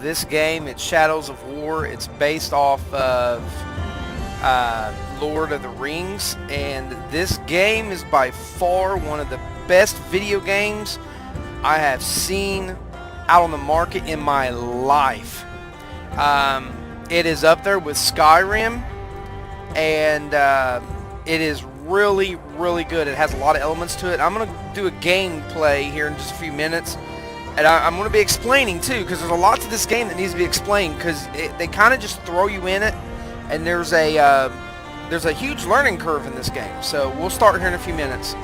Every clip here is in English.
this game. It's Shadows of War. It's based off of Lord of the Rings, and this game is by far one of the best video games I have seen out on the market in my life. It is up there with Skyrim, and it is really, really good. It has a lot of elements to it. I'm going to do a gameplay here in just a few minutes, and I'm going to be explaining too, because there's a lot to this game that needs to be explained, because they kind of just throw you in it, and there's a huge learning curve in this game. So we'll start here in a few minutes.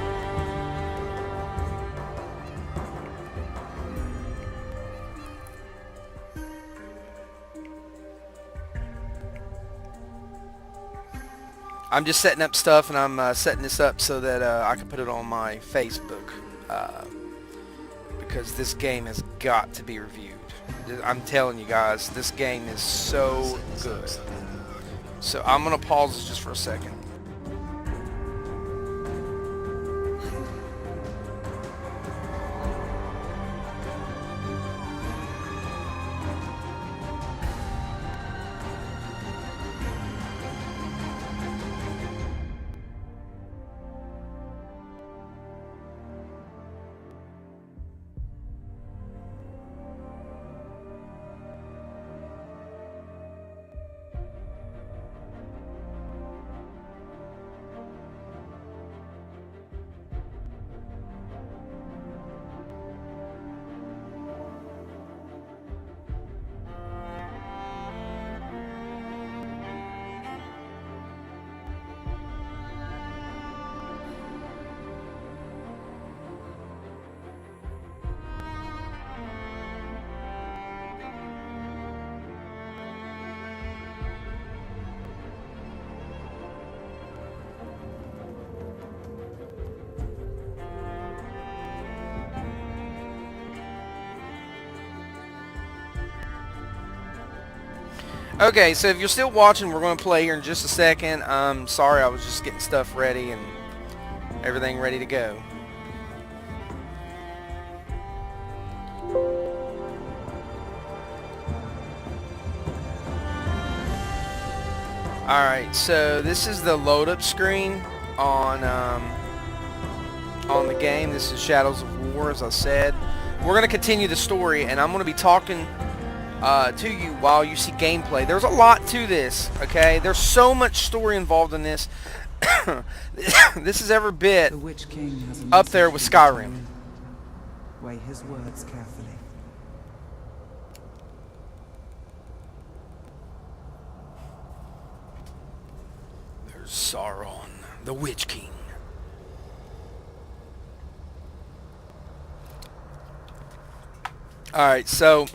I'm just setting up stuff, and I'm setting this up so that I can put it on my Facebook, because this game has got to be reviewed. I'm telling you guys, this game is so good. So I'm going to pause this just for a second. Okay, so if you're still watching, we're going to play here in just a second. Sorry, I was just getting stuff ready and everything ready to go. Alright, so this is the load up screen on the game. This is Shadows of War, as I said. We're going to continue the story, and I'm going to be talking to you while you see gameplay. There's a lot to this, okay? There's so much story involved in this. This is every bit The Witch King has a up there with Skyrim. Weigh his words carefully. There's Sauron, the Witch King. Alright, so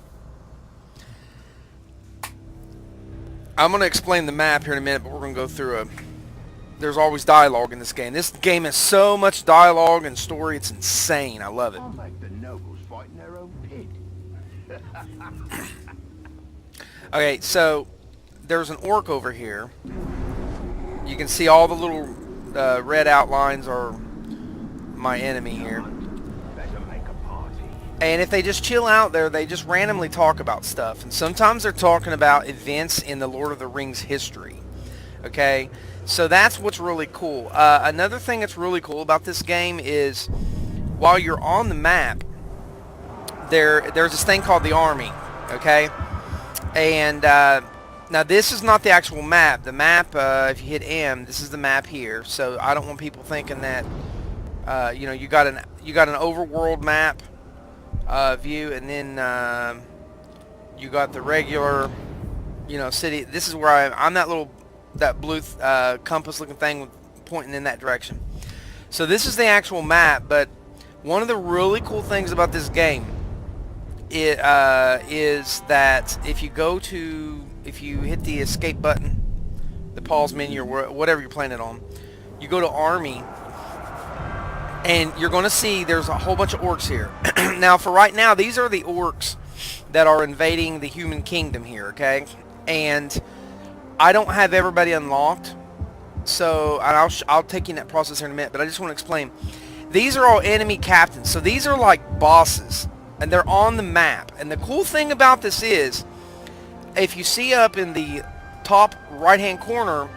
I'm going to explain the map here in a minute, but we're going to go through there's always dialogue in this game. This game has so much dialogue and story, it's insane. I love it. I'll make the nobles fight in their own pit. Okay, so there's an orc over here. You can see all the little red outlines are my enemy here. Better make a party. And if they just chill out there, they just randomly talk about stuff. And sometimes they're talking about events in the Lord of the Rings history. Okay? So that's what's really cool. Another thing that's really cool about this game is while you're on the map, there's this thing called the army. Okay? And now this is not the actual map. The map, if you hit M, this is the map here. So I don't want people thinking that you know, you got an overworld map view, and then you got the regular, you know, city. This is where I'm that blue compass looking thing pointing in that direction. So this is the actual map, but one of the really cool things about this game is that if you hit the escape button, the pause menu, or whatever you're playing it on, you go to army, and you're going to see there's a whole bunch of orcs here. Now, for right now, these are the orcs that are invading the human kingdom here, okay? And I don't have everybody unlocked, so I'll take you in that process here in a minute, but I just want to explain. These are all enemy captains, so these are like bosses, and they're on the map. And the cool thing about this is if you see up in the top right-hand corner,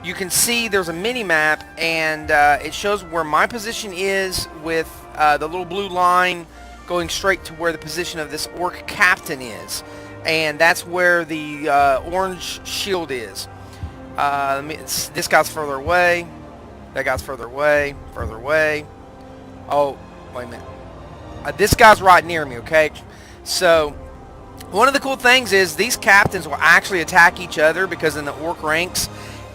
you can see there's a mini-map, and it shows where my position is with the little blue line going straight to where the position of this orc captain is. And that's where the orange shield is. This guy's further away. That guy's further away. Further away. Oh, wait a minute. This guy's right near me, okay? So, one of the cool things is these captains will actually attack each other, because in the orc ranks,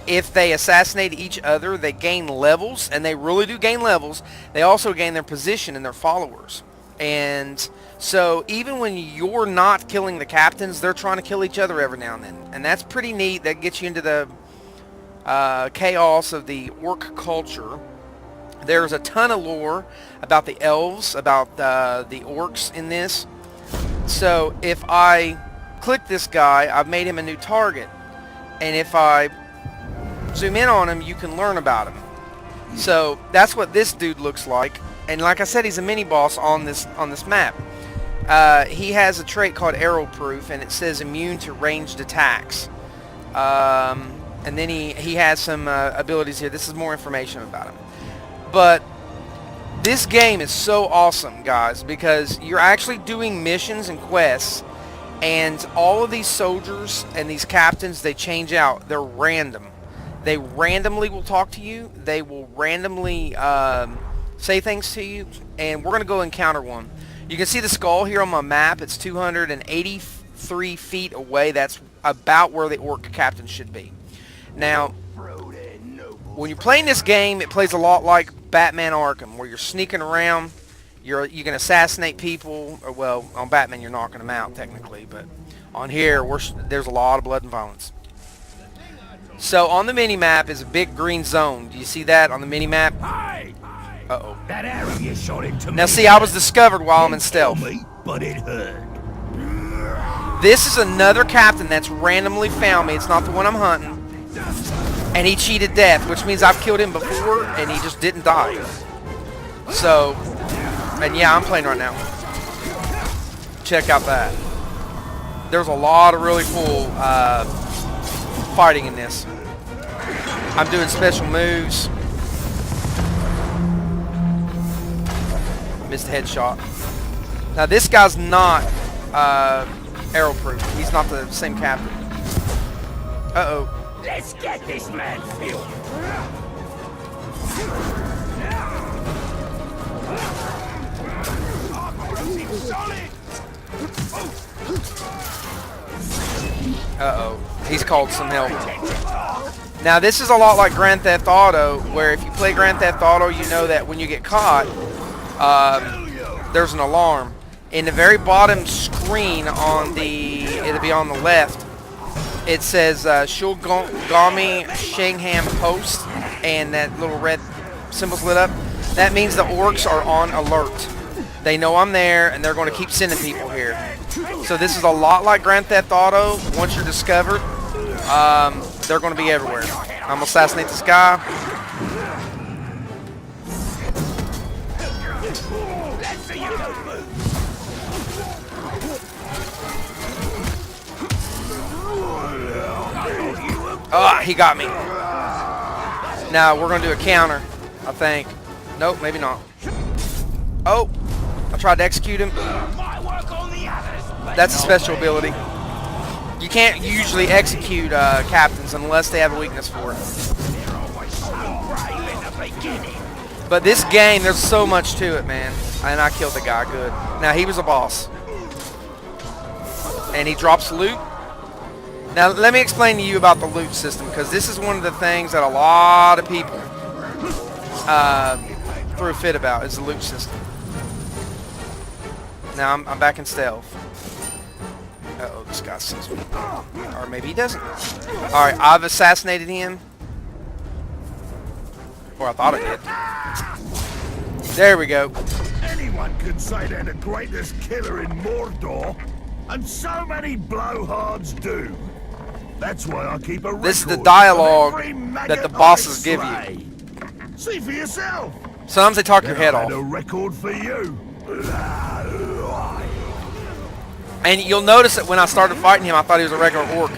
if they assassinate each other, they gain levels, and they really do gain levels. They also gain their position and their followers. And so even when you're not killing the captains, they're trying to kill each other every now and then. And that's pretty neat. That gets you into the chaos of the orc culture. There's a ton of lore about the elves, about the orcs in this. So if I click this guy, I've made him a new target. And if I zoom in on him, you can learn about him. So that's what this dude looks like. And like I said, he's a mini boss on this map. He has a trait called arrow proof, and it says immune to ranged attacks. And then he has some abilities here. This is more information about him. But this game is so awesome, guys, because you're actually doing missions and quests, and all of these soldiers and these captains, they change out. They're random. They randomly will talk to you. They will randomly say things to you, and we're going to go encounter one. You can see the skull here on my map. It's 283 feet away. That's about where the orc captain should be. Now, when you're playing this game, it plays a lot like Batman Arkham, where you're sneaking around. You can assassinate people. Or, well, on Batman, you're knocking them out, technically. But on here, there's a lot of blood and violence. So on the mini-map is a big green zone. Do you see that on the mini-map? Uh-oh. That arrow you shot into me. Now see, I was discovered while I'm in stealth. But it hurt. This is another captain that's randomly found me. It's not the one I'm hunting. And he cheated death, which means I've killed him before, and he just didn't die. So, and yeah, I'm playing right now. Check out that. There's a lot of really cool fighting in this. I'm doing special moves. Missed a headshot. Now this guy's not arrow proof. He's not the same captain. Uh-oh. Let's get this man filled. Uh-oh. He's called some help. Now this is a lot like Grand Theft Auto, where if you play Grand Theft Auto, you know that when you get caught, there's an alarm. In the very bottom screen it'll be on the left, it says Shulgami Shangham Post, and that little red symbol's lit up. That means the orcs are on alert. They know I'm there, and they're going to keep sending people here. So this is a lot like Grand Theft Auto. Once you're discovered, they're going to be everywhere. I'm going to assassinate this guy. Ah, he got me. Now we're going to do a counter, I think. Nope, maybe not. Oh, I tried to execute him. That's a special ability. You can't usually execute captains unless they have a weakness for it. But this game, there's so much to it, man. And I killed the guy good. Now, he was a boss. And he drops loot. Now, let me explain to you about the loot system, because this is one of the things that a lot of people threw a fit about, is the loot system. Now, I'm back in stealth. Uh-oh, this guy sees me. Or maybe he doesn't. Alright, I've assassinated him. Or I thought I did. There we go. Anyone could say they're the greatest killer in Mordor, and so many blowhards do. That's why I keep a record. This is the dialogue that the bosses give you. See for yourself. Sometimes they talk your head off. A record for you. And you'll notice that when I started fighting him, I thought he was a regular orc. No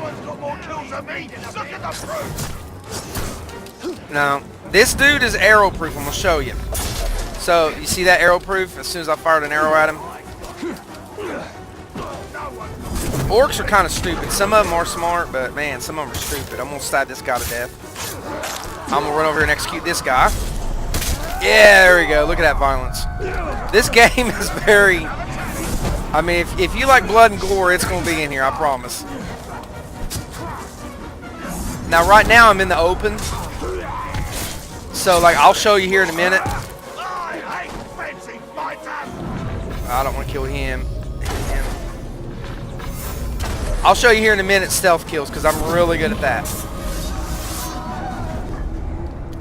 one's got more kills than me. Look at the proof. Now, this dude is arrow proof. I'm gonna show you. So you see that arrow proof? As soon as I fired an arrow at him. Orcs are kind of stupid. Some of them are smart, but man, some of them are stupid. I'm gonna stab this guy to death. I'm gonna run over here and execute this guy. Yeah, there we go. Look at that violence. This game is very... I mean, if you like blood and gore, it's gonna be in here, I promise. Now, right now, I'm in the open. So, like, I'll show you here in a minute. I don't want to kill him. I'll show you here in a minute stealth kills because I'm really good at that.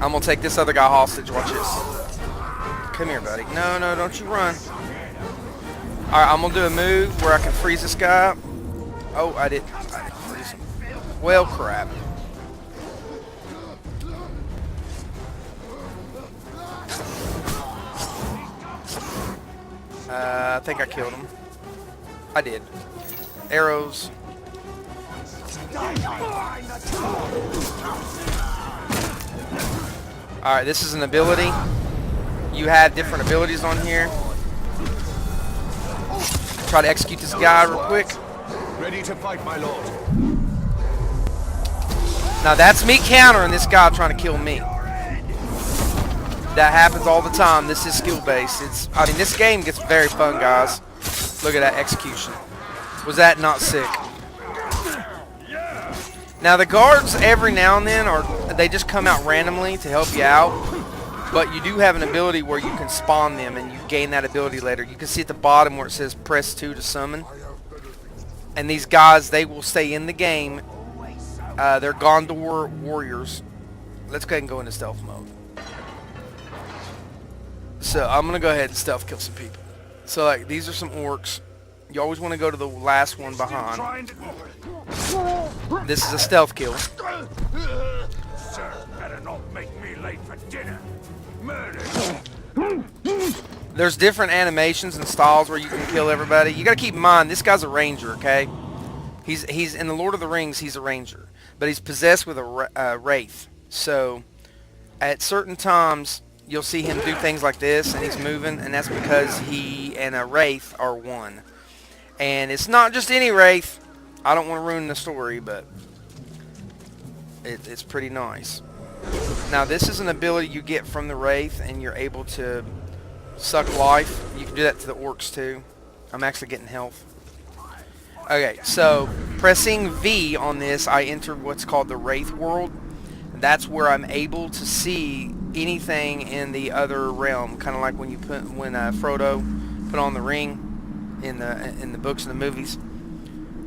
I'm going to take this other guy hostage. Watch this. Come here, buddy. No, no, don't you run. Alright, I'm going to do a move where I can freeze this guy. Oh, I didn't freeze him. Well, crap. I think I killed him. I did. Arrows. Alright, this is an ability. You have different abilities on here. Try to execute this guy real quick. Ready to fight, my lord. Now that's me countering this guy trying to kill me. That happens all the time. This is skill based. I mean, this game gets very fun, guys. Look at that execution. Was that not sick? Now the guards every now and then they just come out randomly to help you out, but you do have an ability where you can spawn them and you gain that ability later. You can see at the bottom where it says press 2 to summon. And these guys, they will stay in the game. They're Gondor warriors. Let's go ahead and go into stealth mode. So I'm gonna go ahead and stealth kill some people. So like these are some orcs. You always want to go to the last one behind. This is a stealth kill. Sir, better not make me late for dinner. Murder. There's different animations and styles where you can kill everybody. You gotta keep in mind this guy's a ranger, okay? He's in the Lord of the Rings. He's a ranger, but he's possessed with a wraith. So at certain times you'll see him do things like this, and he's moving, and that's because he and a wraith are one. And it's not just any wraith. I don't want to ruin the story, but it's pretty nice. Now this is an ability you get from the wraith, and you're able to suck life. You can do that to the orcs too. I'm actually getting health. Okay, so pressing V on this, I enter what's called the Wraith world. That's where I'm able to see anything in the other realm, kind of like when Frodo put on the ring in the books and the movies.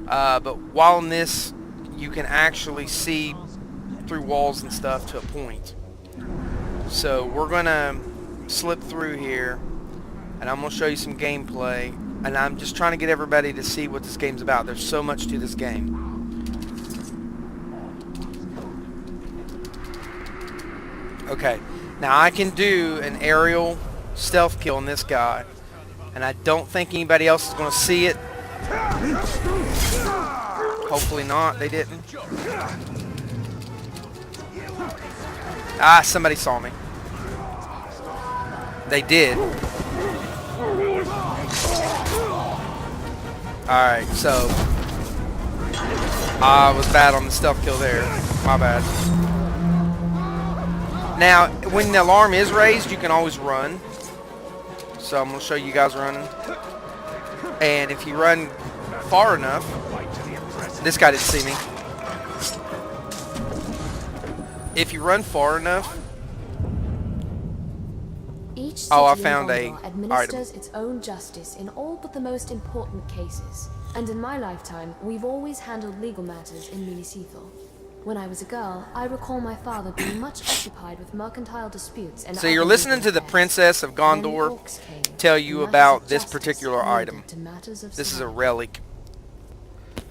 But while in this, you can actually see through walls and stuff to a point. So we're gonna slip through here, and I'm gonna show you some gameplay. And I'm just trying to get everybody to see what this game's about. There's so much to this game. Okay, now I can do an aerial stealth kill on this guy, and I don't think anybody else is going to see it. Hopefully not. They didn't. Ah, somebody saw me. They did. Alright, so I was bad on the stealth kill there. My bad. Now, when the alarm is raised, you can always run. So I'm going to show you guys running. And if you run far enough... This guy didn't see me. If you run far enough... Each city I in found Gondor a administers item. its own justice in all but the most important cases. And in my lifetime, we've always handled legal matters in Minas Ithil. When I was a girl, I recall my father being much occupied with mercantile disputes and So you're other listening legal to the affairs. Princess of Then the Gondor orcs came, tell you matters about of this justice particular leading item. to matters of This is a survival. relic.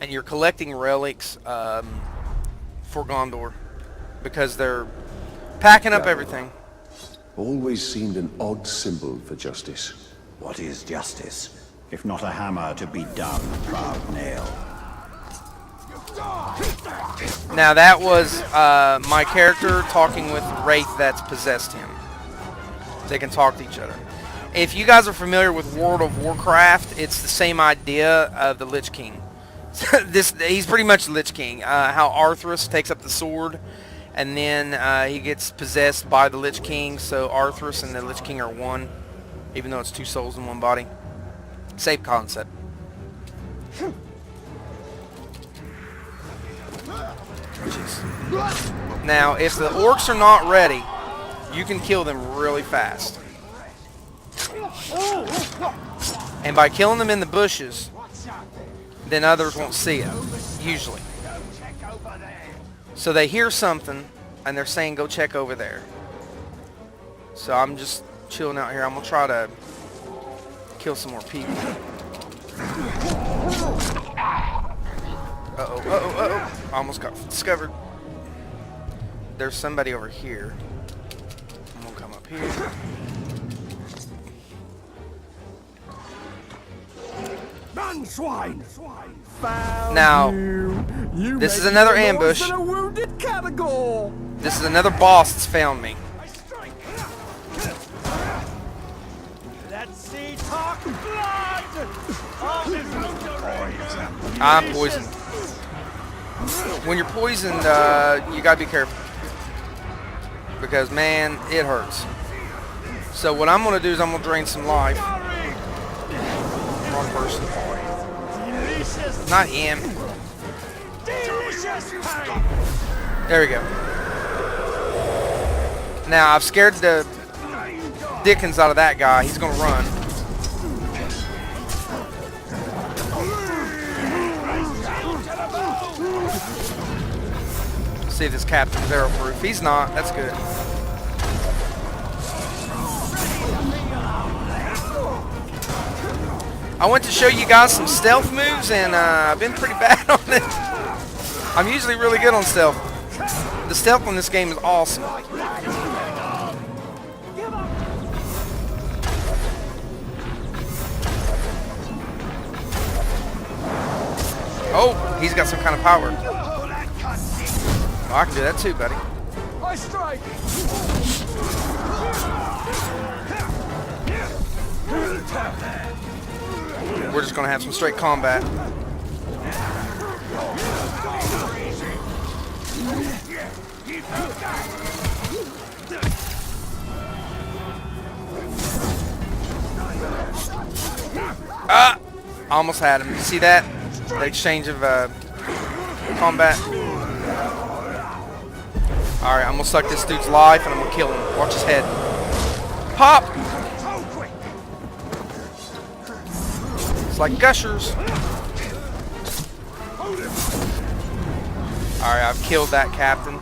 And you're collecting relics for Gondor because they're packing up everything. Always seemed an odd symbol for justice. What is justice? if not a hammer to beat down the proud nail. Now that was my character talking with Wraith that's possessed him. They can talk to each other. If you guys are familiar with World of Warcraft, it's the same idea of the Lich King. He's pretty much the Lich King. How Arthas takes up the sword, and then he gets possessed by the Lich King. So Arthas and the Lich King are one, even though it's two souls in one body. Same concept. Jeez. Now, if the orcs are not ready, you can kill them really fast. And by killing them in the bushes, then others won't see it, usually. So they hear something, and they're saying, go check over there. So I'm just chilling out here. I'm going to try to kill some more people. Uh-oh, uh-oh, uh-oh. Almost got discovered. There's somebody over here. I'm going to come up here. Run, swine! Now, this is another ambush. This is another boss that's found me. Let's see talk blood! I'm poisoned. When you're poisoned, you gotta be careful. Because, man, it hurts. So what I'm gonna do is I'm gonna drain some life. Wrong person. Not him. There we go. Now, I've scared the dickens out of that guy. He's gonna run. See if this captain's arrow proof. He's not. That's good. I went to show you guys some stealth moves, and I've been pretty bad on it. I'm usually really good on stealth. The stealth on this game is awesome. Oh, he's got some kind of power. Oh, I can do that too, buddy. I strike! We're just going to have some straight combat. Ah! Almost had him. You see that? The exchange of combat. Alright, I'm going to suck this dude's life and I'm going to kill him. Watch his head. Pop! It's like gushers. Alright, I've killed that captain.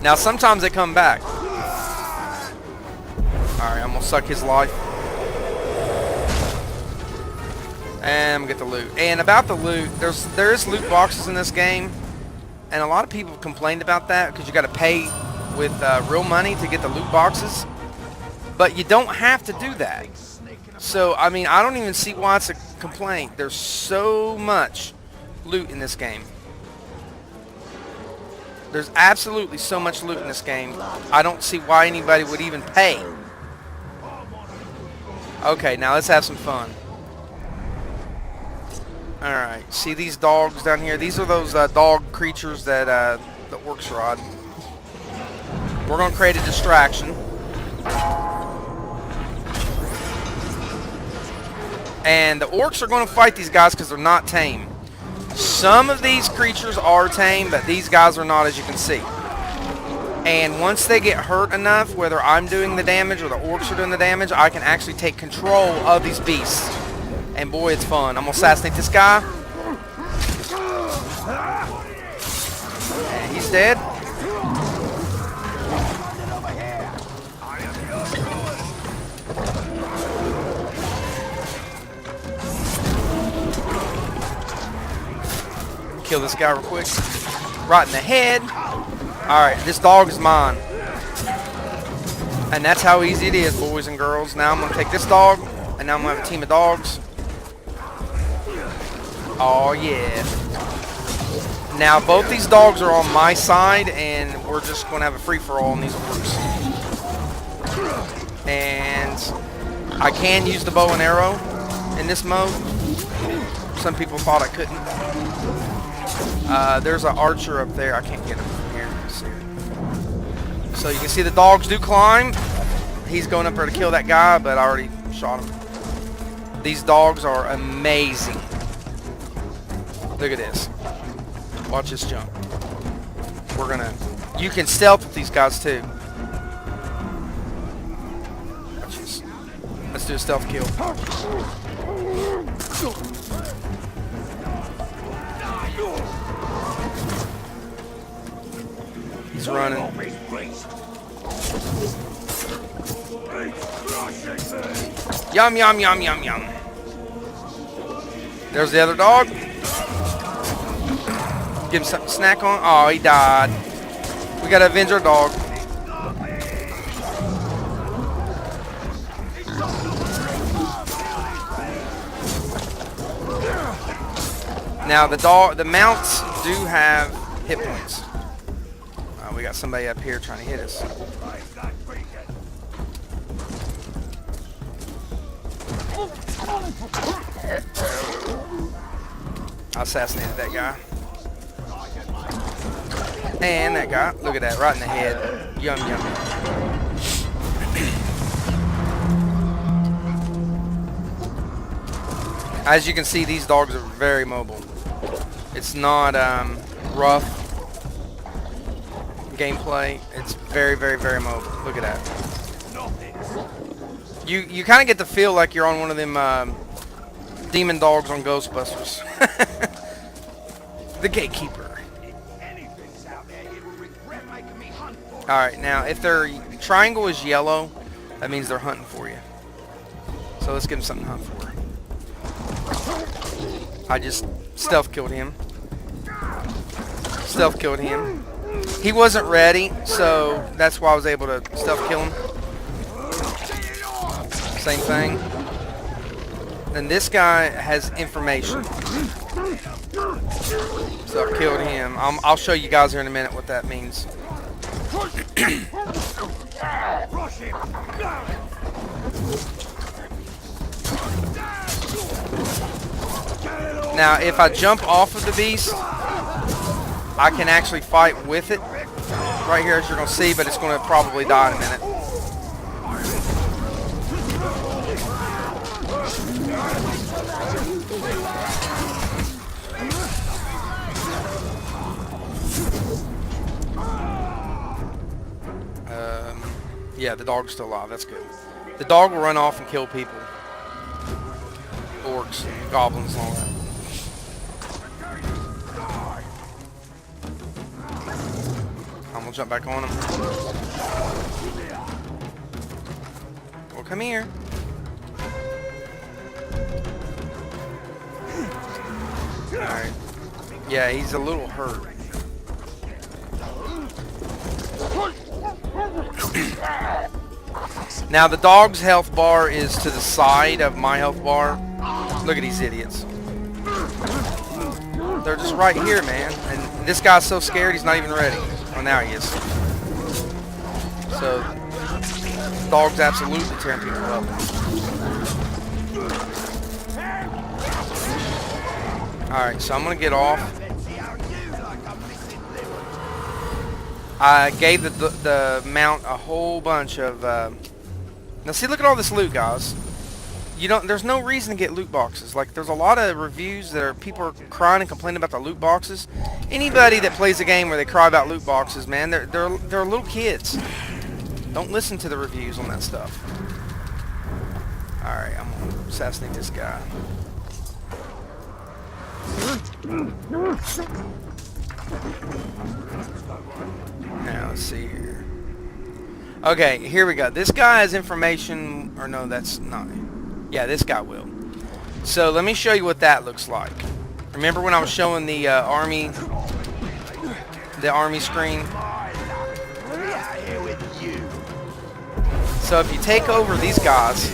Now sometimes they come back. Alright, I'm going to suck his life. And I'm going to get the loot. And about the loot, there is loot boxes in this game. And a lot of people have complained about that because you got to pay with real money to get the loot boxes. But you don't have to do that. So, I mean, I don't even see why it's a complaint. There's so much loot in this game. There's absolutely so much loot in this game. I don't see why anybody would even pay. Okay, now let's have some fun. Alright, see these dogs down here? These are those dog creatures that the orcs ride. We're going to create a distraction. And the orcs are going to fight these guys because they're not tame. Some of these creatures are tame, but these guys are not, as you can see. And once they get hurt enough, whether I'm doing the damage or the orcs are doing the damage, I can actually take control of these beasts. And boy, it's fun. I'm going to assassinate this guy. And he's dead. Kill this guy real quick. Right in the head. Alright, this dog is mine. And that's how easy it is, boys and girls. Now I'm going to take this dog, and now I'm going to have a team of dogs. Oh yeah. Now both these dogs are on my side, and we're just going to have a free-for-all on these orcs. And I can use the bow and arrow in this mode. Some people thought I couldn't. There's an archer up there. I can't get him from here. Let's see. So you can see the dogs do climb. He's going up there to kill that guy, but I already shot him. These dogs are amazing. Look at this. Watch this jump. We're gonna... You can stealth with these guys too. Watch this. Let's do a stealth kill. He's running. Yum, yum, yum, yum, yum. There's the other dog. Give him some snack on. Oh, he died. We gotta avenge our dog. Now the mounts do have hit points. We got somebody up here trying to hit us. I assassinated that guy. And that guy. Look at that, right in the head. Yum, yum. As you can see, these dogs are very mobile. It's not rough gameplay. It's very, very, very mobile. Look at that. You kind of get the feel like you're on one of them demon dogs on Ghostbusters. The gatekeeper. Alright, now if their triangle is yellow, that means they're hunting for you. So let's give them something to hunt for. I just stealth killed him. Stealth killed him. He wasn't ready, so that's why I was able to stealth kill him. Same thing. And this guy has information. So I killed him. I'll show you guys here in a minute what that means. Now, if I jump off of the beast, I can actually fight with it. Right here, as you're going to see, but it's going to probably die in a minute. Yeah, the dog's still alive. That's good. The dog will run off and kill people. Orcs and goblins and all that. I'm gonna jump back on him. Well, come here. Alright. Yeah, he's a little hurt. Now the dog's health bar is to the side of my health bar. Look at these idiots. They're just right here, man. And this guy's so scared he's not even ready. Oh, now he is. So, dog's absolutely tearing people up. Alright, so I'm going to get off. I gave the mount a whole bunch of... Now see, look at all this loot, guys. There's no reason to get loot boxes. Like, there's a lot of reviews that are people are crying and complaining about the loot boxes. Anybody that plays a game where they cry about loot boxes, man, they're little kids. Don't listen to the reviews on that stuff. All right, I'm gonna assassinate this guy. Now let's see here. Okay, here we go. This guy has information, or no, that's not. Yeah, this guy will. So let me show you what that looks like. Remember when I was showing the army screen? So if you take over these guys,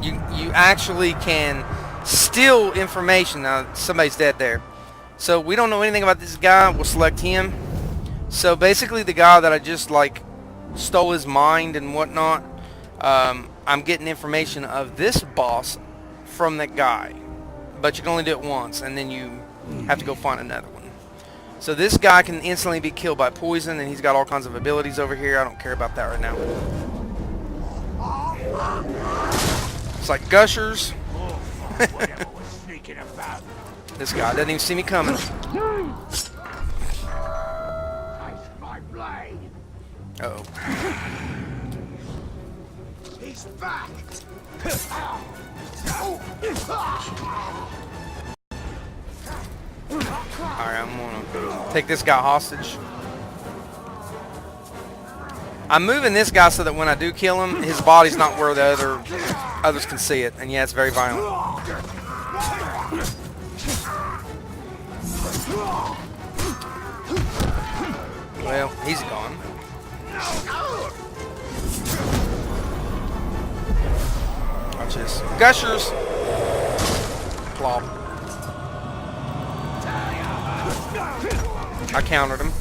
you actually can steal information. Now, somebody's dead there. So we don't know anything about this guy. We'll select him. So basically the guy that I just like stole his mind and whatnot, I'm getting information of this boss from that guy. But you can only do it once, and then you have to go find another one. So this guy can instantly be killed by poison, and he's got all kinds of abilities over here. I don't care about that right now. It's like gushers. This guy doesn't even see me coming. Uh-oh. He's back. Alright, I'm gonna take this guy hostage. I'm moving this guy so that when I do kill him, his body's not where the others can see it. And yeah, it's very violent. Well, he's gone. Watch this. Gushers. Plop. I countered him.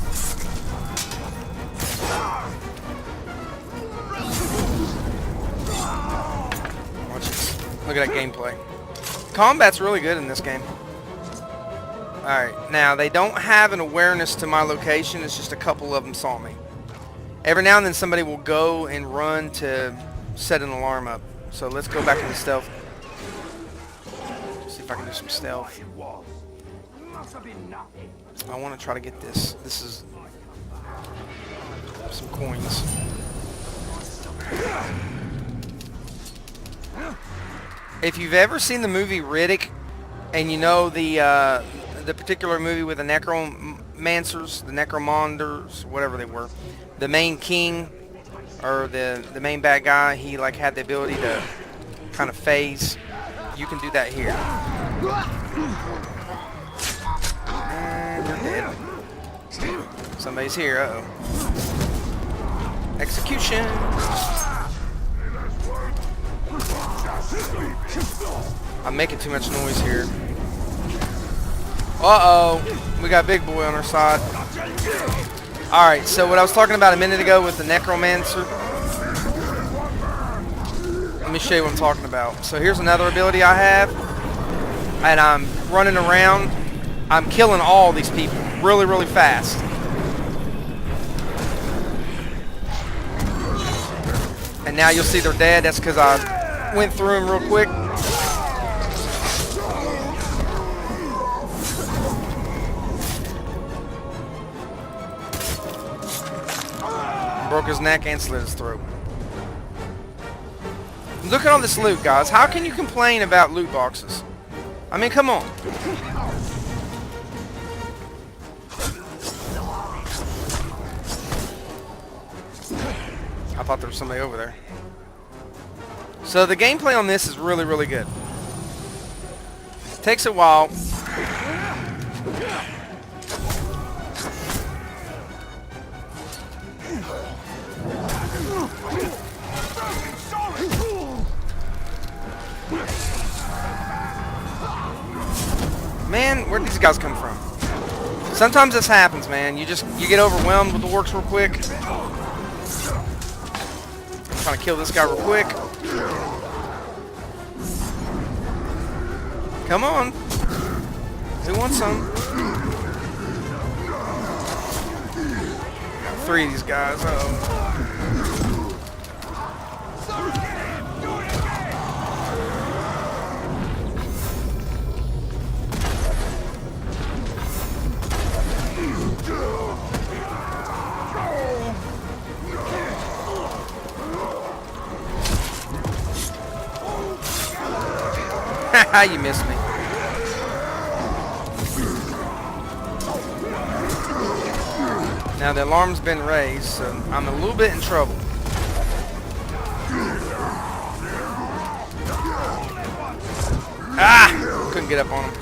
Watch this. Look at that gameplay. Combat's really good in this game. Alright, now they don't have an awareness to my location. It's just a couple of them saw me. Every now and then somebody will go and run to set an alarm up. So let's go back into stealth. See if I can do some stealth. I want to try to get this. This is some coins. If you've ever seen the movie Riddick, and you know the particular movie with the necromancers, the necromonders, whatever they were, the main king or the main bad guy, he like had the ability to kind of phase. You can do that here. And you're dead. Somebody's here. Uh-oh. Execution. I'm making too much noise here. Uh-oh. We got Big Boy on our side. Alright, so what I was talking about a minute ago with the necromancer. Let me show you what I'm talking about. So here's another ability I have. And I'm running around. I'm killing all these people really, really fast. And now you'll see they're dead. That's because I went through them real quick. Broke his neck and slit his throat. Look at all this loot, guys. How can you complain about loot boxes? I mean, come on. I thought there was somebody over there. So the gameplay on this is really, really good. Takes a while. Man, where'd these guys come from? Sometimes this happens, man. You get overwhelmed with the works real quick. I'm trying to kill this guy real quick. Come on. Who wants some? Got 3 of these guys. Uh-oh. You missed me. Now the alarm's been raised, so I'm a little bit in trouble. Ah! Couldn't get up on him.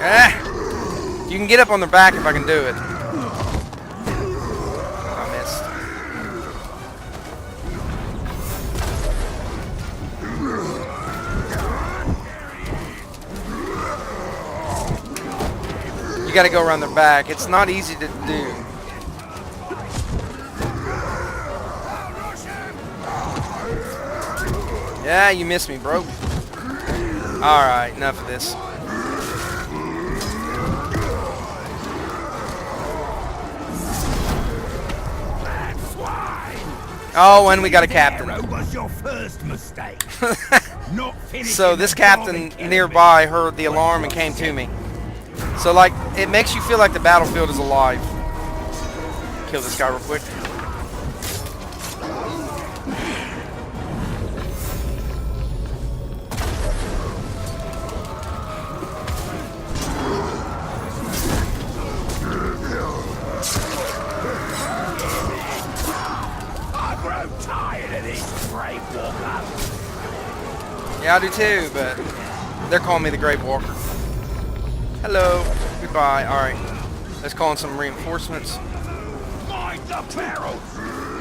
Ah! You can get up on their back if I can do it. got to go around their back. It's not easy to do. Yeah, you missed me, bro. Alright, enough of this. Oh, and we got a captain. Was your first mistake. Not So this captain nearby heard the alarm and came to me. So like, it makes you feel like the battlefield is alive. Kill this guy real quick. I've grown tired of this brave walker. Yeah, I do too, but they're calling me the Grave Walker. Hello. Goodbye. Alright. Let's call in some reinforcements. Mind the barrels!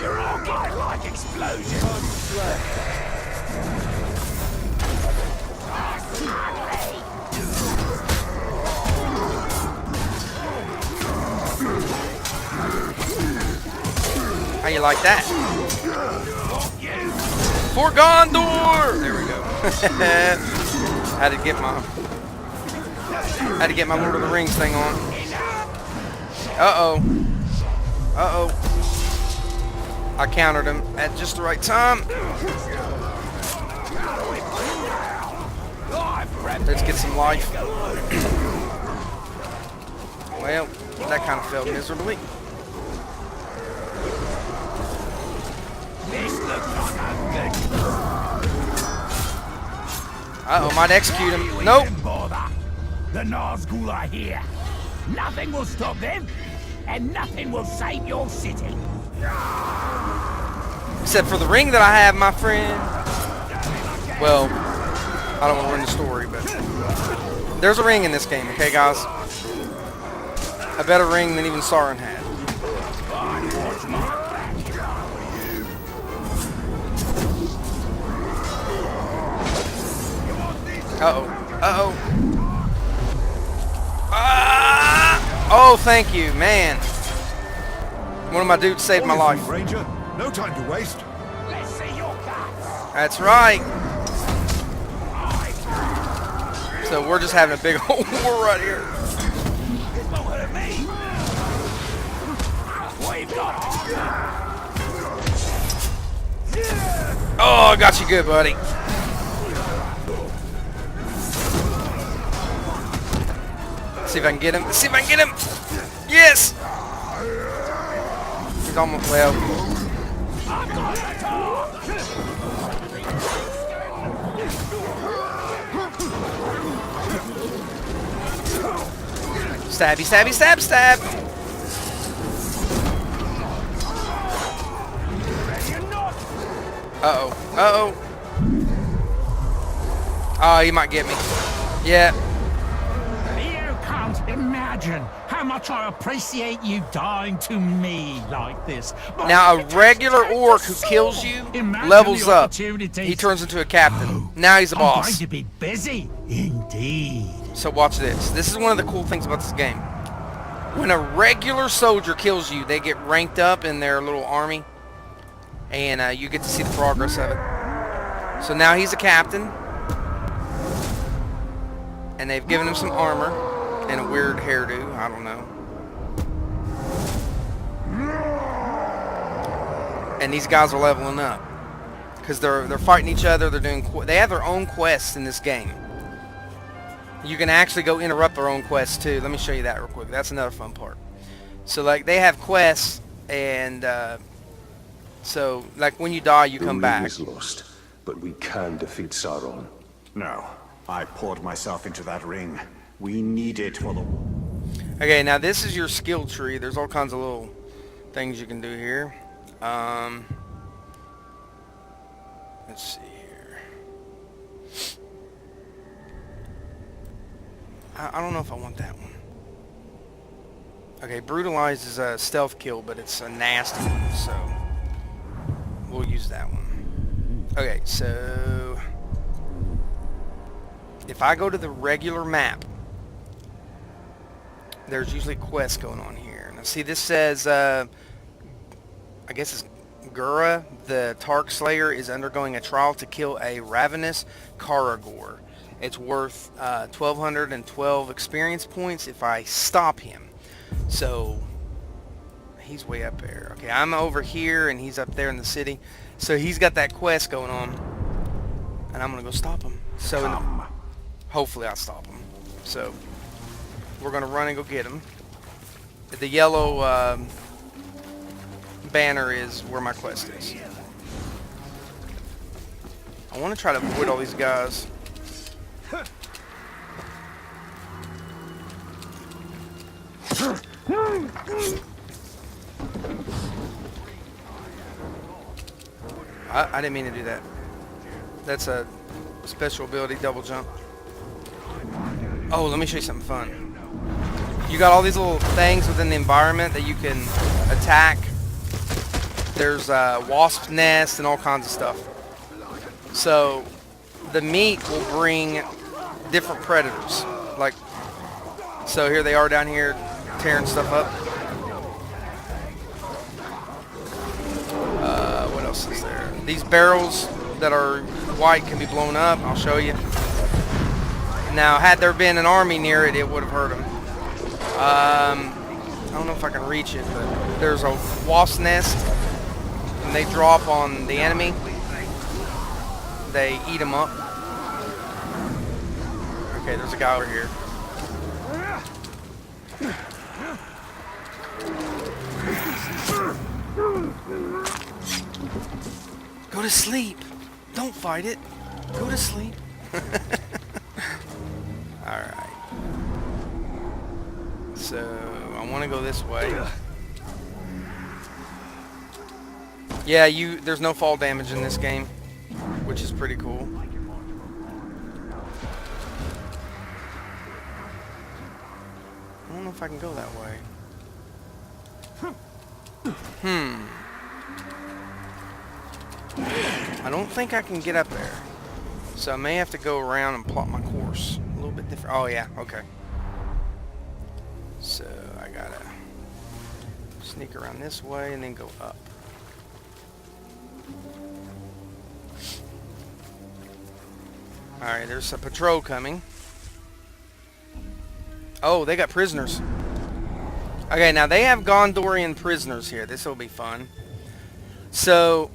You're all getting like explosions. How you like that? For Gondor! There we go. Had to get my Lord of the Rings thing on. Uh-oh. Uh-oh. I countered him at just the right time. Let's get some life. Well, that kind of failed miserably. Uh-oh, might execute him. Nope. The Nazgul are here. Nothing will stop them, and nothing will save your city. Except for the ring that I have, my friend. Well, I don't want to ruin the story, but there's a ring in this game, okay, guys? A better ring than even Sauron had. Uh-oh. Uh-oh. Ah! Oh, thank you, man. One of my dudes saved my life. Ranger, no time to waste. Let's see your guts. That's right. So we're just having a big old war right here. This won't hurt me. We've got. Oh, I got you good, buddy. See if I can get him. See if I can get him. Yes. He's almost well. Stabby, stabby, stab, stab. Uh-oh. Uh-oh. Oh, he might get me. Yeah. Imagine how much I appreciate you dying to me like this. But Now, a regular orc who kills you levels up. He turns into a captain. Now he's a I'm going boss. to be busy indeed. So watch this. This is one of the cool things about this game. When a regular soldier kills you, they get ranked up in their little army. And you get to see the progress of it. So now he's a captain. And they've given him some armor. And a weird hairdo. I don't know. And these guys are leveling up. Because they're fighting each other. They're doing. They have their own quests in this game. You can actually go interrupt their own quests too. Let me show you that real quick. That's another fun part. So like they have quests, and so like when you die, you come back. The ring is lost, but we can defeat Sauron. No, I poured myself into that ring. We need it for the... Okay, now this is your skill tree. There's all kinds of little things you can do here. Let's see here. I don't know if I want that one. Okay, brutalize is a stealth kill, but it's a nasty one, so we'll use that one. Okay, so if I go to the regular map, there's usually quests going on here. Now see, this says, I guess it's Gura, the Tark Slayer, is undergoing a trial to kill a ravenous Karagor. It's worth 1,212 experience points if I stop him. So, he's way up there. Okay, I'm over here and he's up there in the city. So he's got that quest going on. And I'm going to go stop him. So, hopefully I'll stop him. So, we're going to run and go get him. The yellow banner is where my quest is. I want to try to avoid all these guys. I didn't mean to do that. That's a special ability, double jump. Oh, let me show you something fun. You got all these little things within the environment that you can attack. There's wasp nests and all kinds of stuff. So the meat will bring different predators. Like, so here they are down here tearing stuff up. What else is there? These barrels that are white can be blown up. I'll show you. Now, had there been an army near it, it would have hurt them. I don't know if I can reach it, but there's a wasp nest, and they drop on the enemy. They eat them up. Okay, there's a guy over here. Go to sleep. Don't fight it. Go to sleep. Alright. So, I want to go this way. Yeah, there's no fall damage in this game, which is pretty cool. I don't know if I can go that way. I don't think I can get up there. So I may have to go around and plot my course. A little bit different. Oh yeah, okay. So I gotta sneak around this way and then go up. Alright, there's a patrol coming. Oh, they got prisoners. Okay, now they have Gondorian prisoners here. This will be fun. So,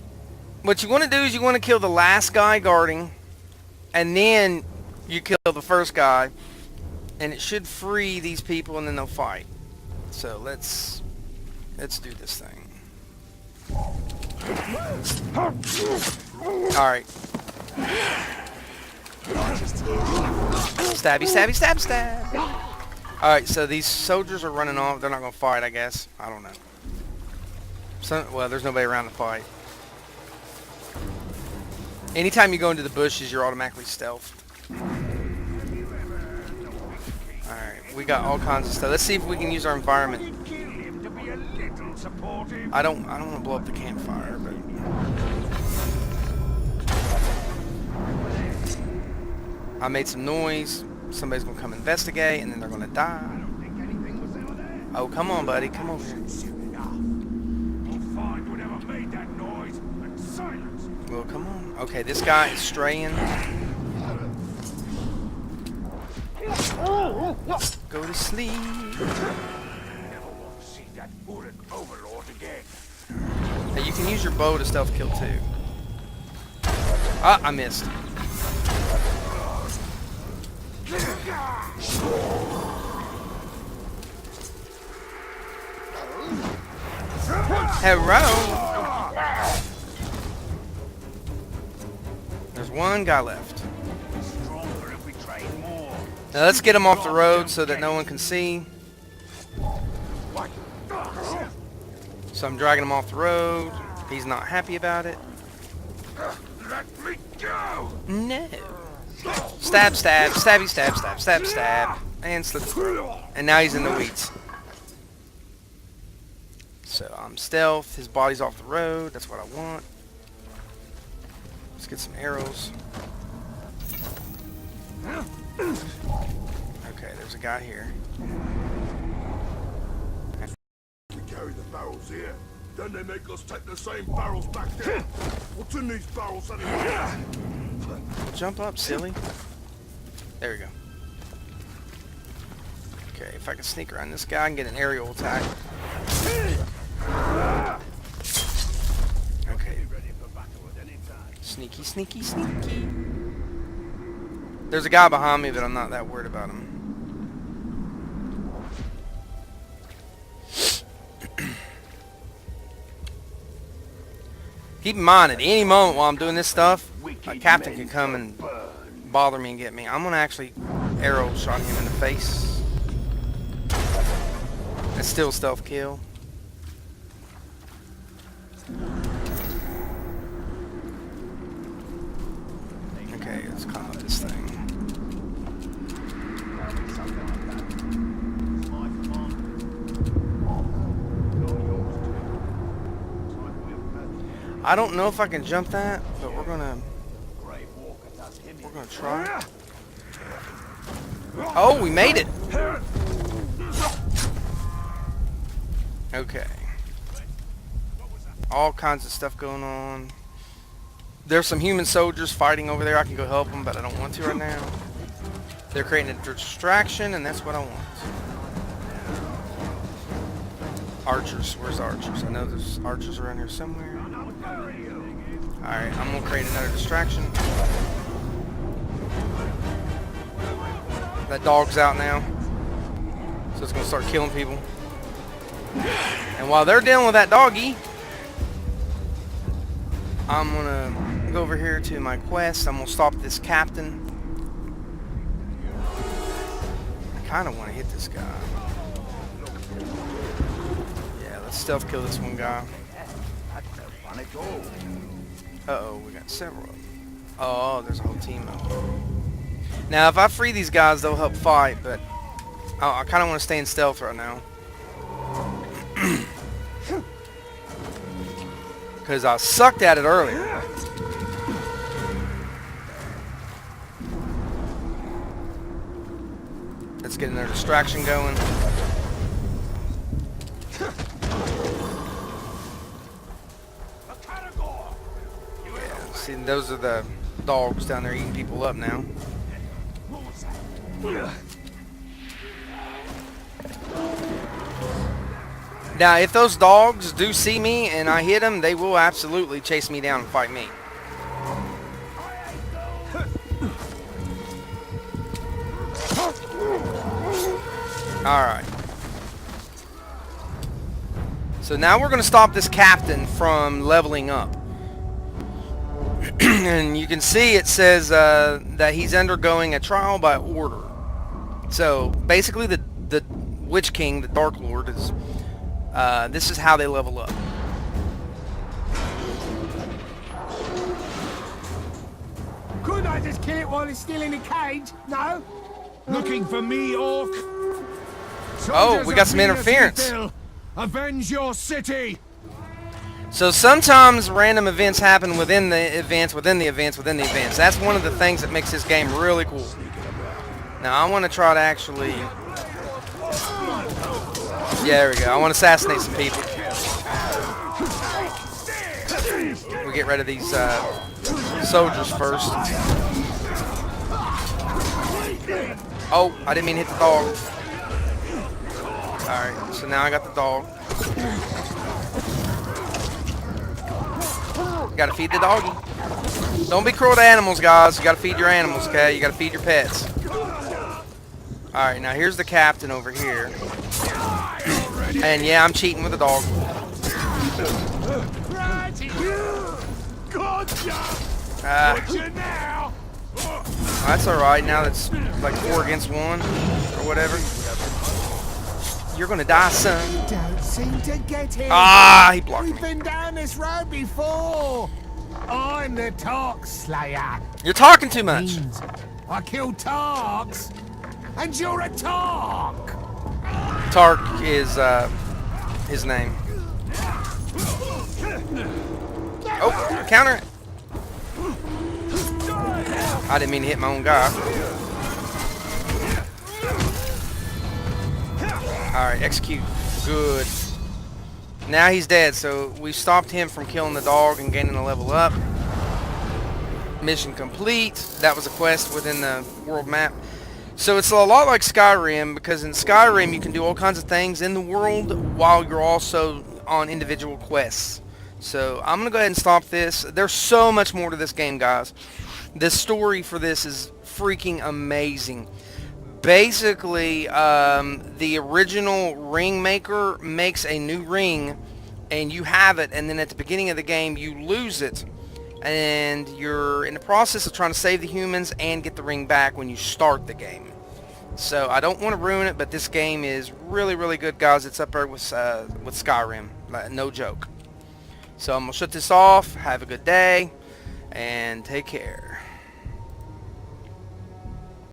what you want to do is you want to kill the last guy guarding, and then you kill the first guy, and it should free these people, and then they'll fight. So let's do this thing. All right. Stabby, stabby, stab, stab. All right. So these soldiers are running off. They're not gonna fight, I guess. I don't know. Well, there's nobody around to fight. Anytime you go into the bushes, you're automatically stealthed. Alright, we got all kinds of stuff. Let's see if we can use our environment. I don't want to blow up the campfire, but I made some noise. Somebody's gonna come investigate, and then they're gonna die. Oh, come on, buddy, come over here. Well, come on. Okay, this guy is straying. Go to sleep. Hey, you can use your bow to stealth kill too. Ah, I missed. Hello. There's one guy left. Now let's get him off the road so that no one can see. So I'm dragging him off the road. He's not happy about it. Let me go! No. Stab, stab, stabby, stab, stab, stab, stab. And slit the throat. And now he's in the weeds. So I'm stealth. His body's off the road. That's what I want. Let's get some arrows. Okay, there's a guy here. carry the barrels here. Then they make us take the same barrels back there. What's in these barrels anyway? Jump up, silly. There we go. Okay, if I can sneak around this guy and get an aerial attack. Okay. Sneaky, sneaky, sneaky. There's a guy behind me, but I'm not that worried about him. Keep in mind, at any moment while I'm doing this stuff, a captain can come and bother me and get me. I'm gonna actually arrow shot him in the face. It's still stealth kill. Okay, let's climb up this thing. I don't know if I can jump that, but we're gonna try. Oh, we made it. Okay. All kinds of stuff going on. There's some human soldiers fighting over there. I can go help them, but I don't want to right now. They're creating a distraction, and that's what I want. Archers. Where's archers? I know there's archers around here somewhere. Alright, I'm going to create another distraction. That dog's out now. So it's going to start killing people. And while they're dealing with that doggy, I'm going to go over here to my quest. I'm going to stop this captain. I kind of want to hit this guy. Yeah, let's stealth kill this one guy. Uh-oh, we got several of them. Oh, there's a whole team of them. Now, if I free these guys, they'll help fight, but I kind of want to stay in stealth right now. Because I sucked at it earlier. Let's get another distraction going. Yeah, see, those are the dogs down there eating people up now. Now, if those dogs do see me and I hit them, they will absolutely chase me down and fight me. Alright. So now we're going to stop this captain from leveling up. And you can see it says that he's undergoing a trial by order. So basically the Witch King, the Dark Lord, is this is how they level up. Couldn't I just kill it while it's still in the cage? No? Looking for me, Orc? Oh, we got some interference. Avenge your city! So sometimes random events happen within the events, within the events, within the events. That's one of the things that makes this game really cool. Now I want to try to actually... Yeah, there we go. I want to assassinate some people. We'll get rid of these soldiers first. Oh, I didn't mean to hit the dog. Alright, so now I got the dog. You gotta feed the doggy. Don't be cruel to animals, guys. You gotta feed your animals, okay? You gotta feed your pets. Alright, now here's the captain over here. And yeah, I'm cheating with the dog. That's alright, now that's like 4 against 1 or whatever. You're gonna die, son. Don't seem to get him. Ah, he blocked me. We've been down this road before. I'm the Tark Slayer. You're talking too much. I kill Tarks, and you're a Tark. Tark is his name. Oh, counter it. I didn't mean to hit my own guy. Alright, execute. Good. Now he's dead, so we stopped him from killing the dog and gaining a level up. Mission complete. That was a quest within the world map. So it's a lot like Skyrim, because in Skyrim you can do all kinds of things in the world while you're also on individual quests. So I'm going to go ahead and stop this. There's so much more to this game, guys. The story for this is freaking amazing. Basically, the original ring maker makes a new ring, and you have it, and then at the beginning of the game you lose it, and you're in the process of trying to save the humans and get the ring back when you start the game. So I don't want to ruin it, but this game is really, really good, guys. It's up there with Skyrim, no joke. So I'm going to shut this off. Have a good day, and take care.